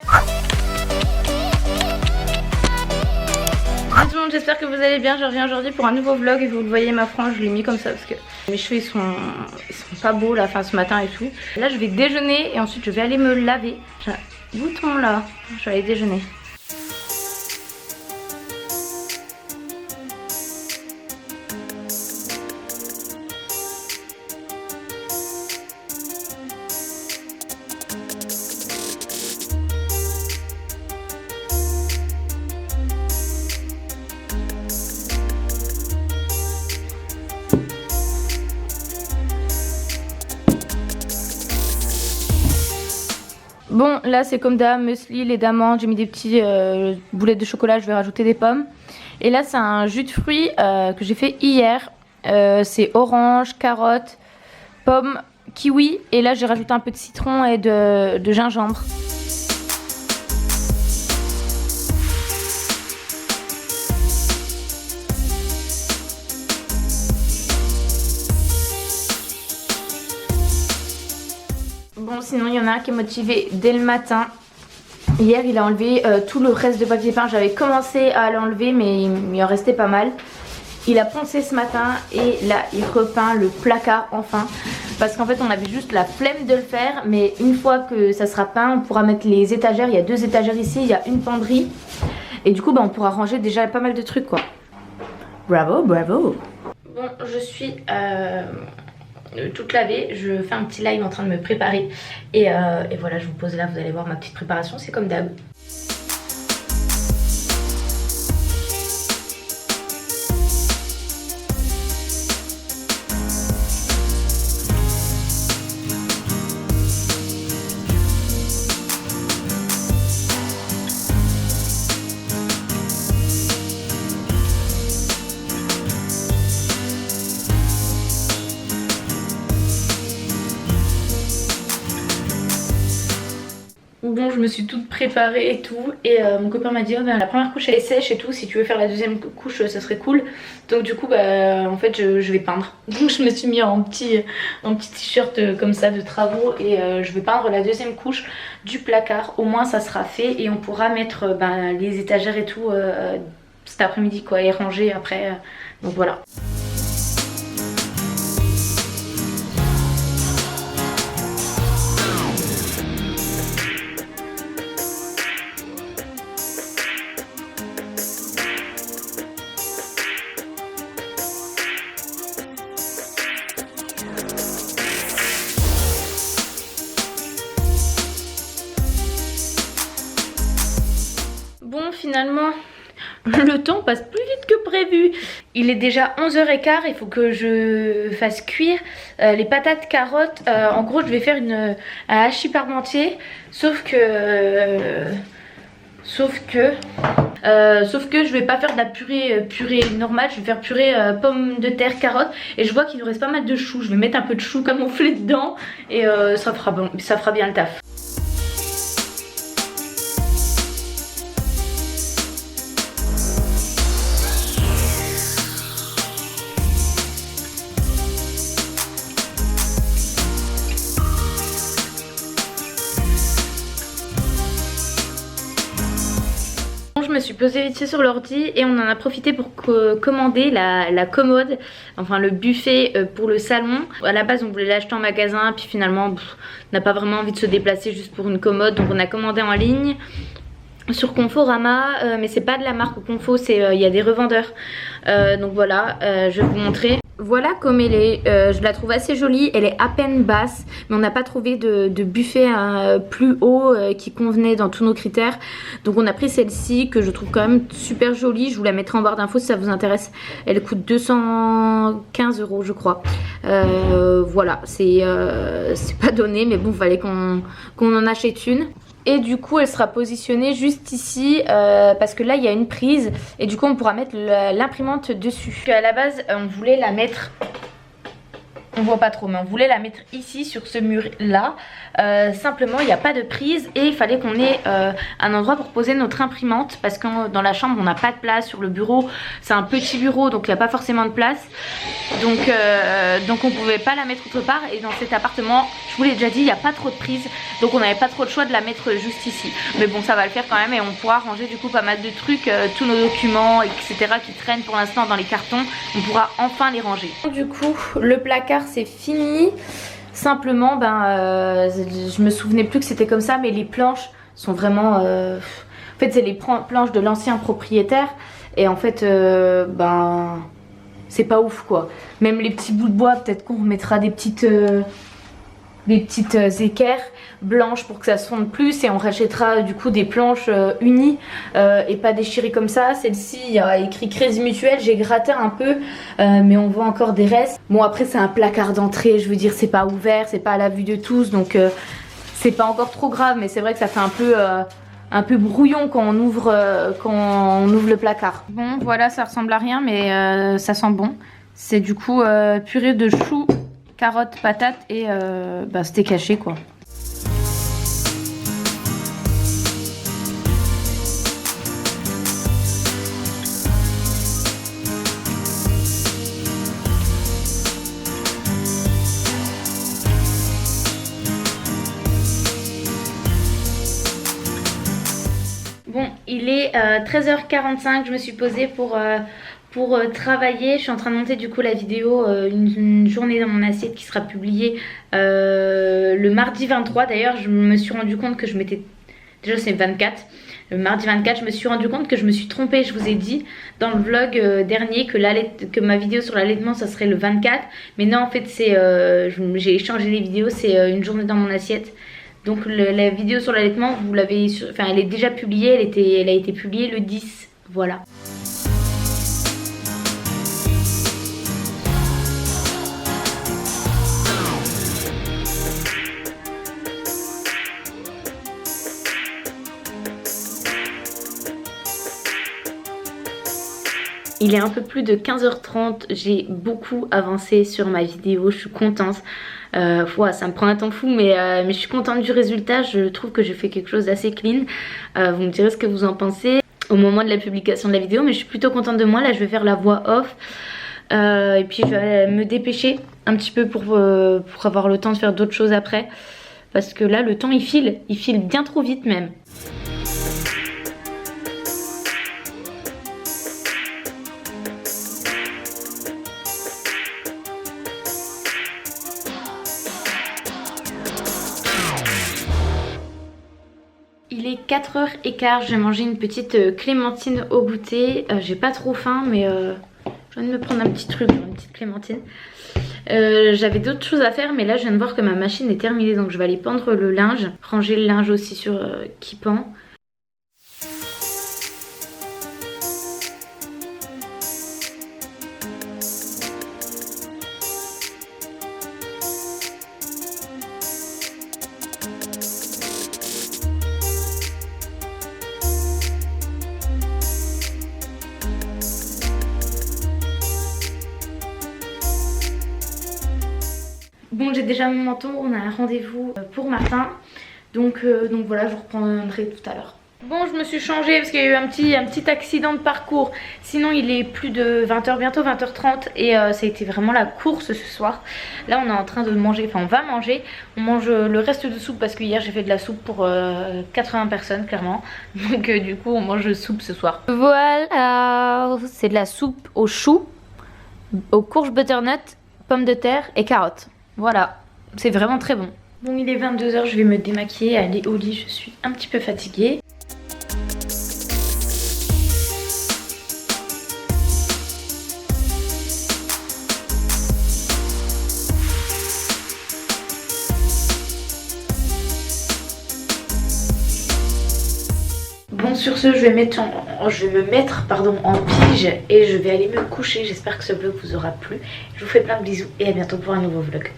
Salut tout le monde, j'espère que vous allez bien. Je reviens aujourd'hui pour un nouveau vlog et vous le voyez, ma frange, je l'ai mis comme ça parce que mes cheveux ils sont pas beaux là, enfin ce matin et tout. Là je vais déjeuner et ensuite je vais aller me laver. J'ai un bouton là, je vais aller déjeuner. Bon, là c'est comme d'hab, muesli, lait d'amande, j'ai mis des petits boulettes de chocolat, je vais rajouter des pommes. Et là c'est un jus de fruits que j'ai fait hier, c'est orange, carotte, pomme, kiwi. Et là j'ai rajouté un peu de citron et de gingembre. Bon, sinon il y en a un qui est motivé dès le matin. Hier il a enlevé tout le reste de papier peint. J'avais commencé à l'enlever mais il en restait pas mal. Il a poncé ce matin et là il repeint le placard enfin. Parce qu'en fait on avait juste la flemme de le faire. Mais une fois que ça sera peint on pourra mettre les étagères. Il y a 2 étagères ici, il y a une penderie. Et du coup bah, on pourra ranger déjà pas mal de trucs quoi. Bravo, bravo. Bon, je suis toute lavée, je fais un petit live en train de me préparer et voilà, je vous pose là, vous allez voir ma petite préparation, c'est comme d'hab. Bon, je me suis toute préparée et tout et mon copain m'a dit oh, ben, la première couche elle est sèche et tout, si tu veux faire la deuxième couche ça serait cool. Donc du coup bah en fait je vais peindre. Donc je me suis mis en petit t-shirt comme ça de travaux et je vais peindre la deuxième couche du placard. Au moins ça sera fait et on pourra mettre les étagères et tout cet après-midi quoi et ranger après. Donc voilà. Bon, finalement le temps passe plus vite que prévu. Il est déjà 11h15, il faut que je fasse cuire les patates carottes. En gros je vais faire un hachis parmentier. Sauf que je vais pas faire de la purée normale. Je vais faire purée pommes de terre, carottes. Et je vois qu'il nous reste pas mal de choux. Je vais mettre un peu de choux camouflés dedans. Et ça fera bien le taf. Je me suis posée vite fait sur l'ordi et on en a profité pour commander la commode, enfin le buffet pour le salon. À la base on voulait l'acheter en magasin puis finalement on n'a pas vraiment envie de se déplacer juste pour une commode, donc on a commandé en ligne sur Conforama, mais c'est pas de la marque Confo, c'est il y a des revendeurs. Donc voilà, je vais vous montrer. Voilà comme elle est, je la trouve assez jolie, elle est à peine basse, mais on n'a pas trouvé de buffet plus haut qui convenait dans tous nos critères. Donc on a pris celle-ci que je trouve quand même super jolie, je vous la mettrai en barre d'infos si ça vous intéresse. Elle coûte 215 € je crois. Voilà, c'est pas donné, mais bon, fallait qu'on en achète une. Et du coup elle sera positionnée juste ici parce que là il y a une prise et du coup on pourra mettre l'imprimante dessus. À la base on voulait la mettre on voit pas trop, mais on voulait la mettre ici sur ce mur là. Simplement il n'y a pas de prise et il fallait qu'on ait un endroit pour poser notre imprimante, parce que dans la chambre on n'a pas de place. Sur le bureau c'est un petit bureau, donc il n'y a pas forcément de place, donc on pouvait pas la mettre autre part. Et dans cet appartement, je vous l'ai déjà dit, il n'y a pas trop de prise, donc on n'avait pas trop le choix de la mettre juste ici. Mais bon, ça va le faire quand même, et on pourra ranger du coup pas mal de trucs, tous nos documents etc qui traînent pour l'instant dans les cartons, on pourra enfin les ranger. Du coup le placard c'est fini. Simplement je me souvenais plus que c'était comme ça, mais les planches sont vraiment en fait c'est les planches de l'ancien propriétaire, et en fait c'est pas ouf quoi. Même les petits bouts de bois, peut-être qu'on remettra des petites équerres blanches pour que ça se fonde plus, et on rachètera du coup des planches unies et pas déchirées comme ça. Celle-ci il y a écrit Crédit Mutuel, j'ai gratté un peu mais on voit encore des restes. Bon après c'est un placard d'entrée, je veux dire c'est pas ouvert, c'est pas à la vue de tous, donc c'est pas encore trop grave, mais c'est vrai que ça fait un peu brouillon quand on ouvre le placard. Bon voilà, ça ressemble à rien, mais ça sent bon. C'est du coup purée de choux, carottes, patates et steak haché quoi. Bon, il est 13h45, je me suis posée pour travailler. Je suis en train de monter du coup la vidéo, une journée dans mon assiette qui sera publiée le mardi 23. D'ailleurs je me suis rendu compte que je m'étais... Déjà c'est 24. Le mardi 24 je me suis rendu compte que je me suis trompée. Je vous ai dit dans le vlog dernier que ma vidéo sur l'allaitement ça serait le 24. Mais non en fait c'est j'ai échangé les vidéos, c'est une journée dans mon assiette. Donc la vidéo sur l'allaitement, vous l'avez, enfin elle est déjà publiée, elle a été publiée le 10, voilà. Il est un peu plus de 15h30, j'ai beaucoup avancé sur ma vidéo, je suis contente. Ça me prend un temps fou, mais je suis contente du résultat. Je trouve que j'ai fait quelque chose d'assez clean. Vous me direz ce que vous en pensez au moment de la publication de la vidéo, mais je suis plutôt contente de moi. Là je vais faire la voix off et puis je vais me dépêcher un petit peu pour avoir le temps de faire d'autres choses après, parce que là le temps il file bien trop vite même. Il est 4h15, je vais manger une petite clémentine au goûter. J'ai pas trop faim, mais je viens de me prendre un petit truc, une petite clémentine. J'avais d'autres choses à faire, mais là je viens de voir que ma machine est terminée, donc je vais aller pendre le linge, ranger le linge aussi sur qui pend. Bon, j'ai déjà mon manteau, on a un rendez-vous pour Martin, donc voilà, je vous reprendrai tout à l'heure. Bon, je me suis changée parce qu'il y a eu un petit accident de parcours. Sinon il est plus de 20h, bientôt 20h30, et ça a été vraiment la course ce soir. Là on est en train de manger, enfin on va manger. On mange le reste de soupe parce que hier j'ai fait de la soupe pour 80 personnes clairement. Donc du coup on mange de soupe ce soir. Voilà, c'est de la soupe aux choux, aux courges butternut, pommes de terre et carottes. Voilà, c'est vraiment très bon. Bon, il est 22h, je vais me démaquiller, aller au lit, je suis un petit peu fatiguée. Bon, sur ce, je vais me mettre en pige et je vais aller me coucher. J'espère que ce vlog vous aura plu. Je vous fais plein de bisous et à bientôt pour un nouveau vlog.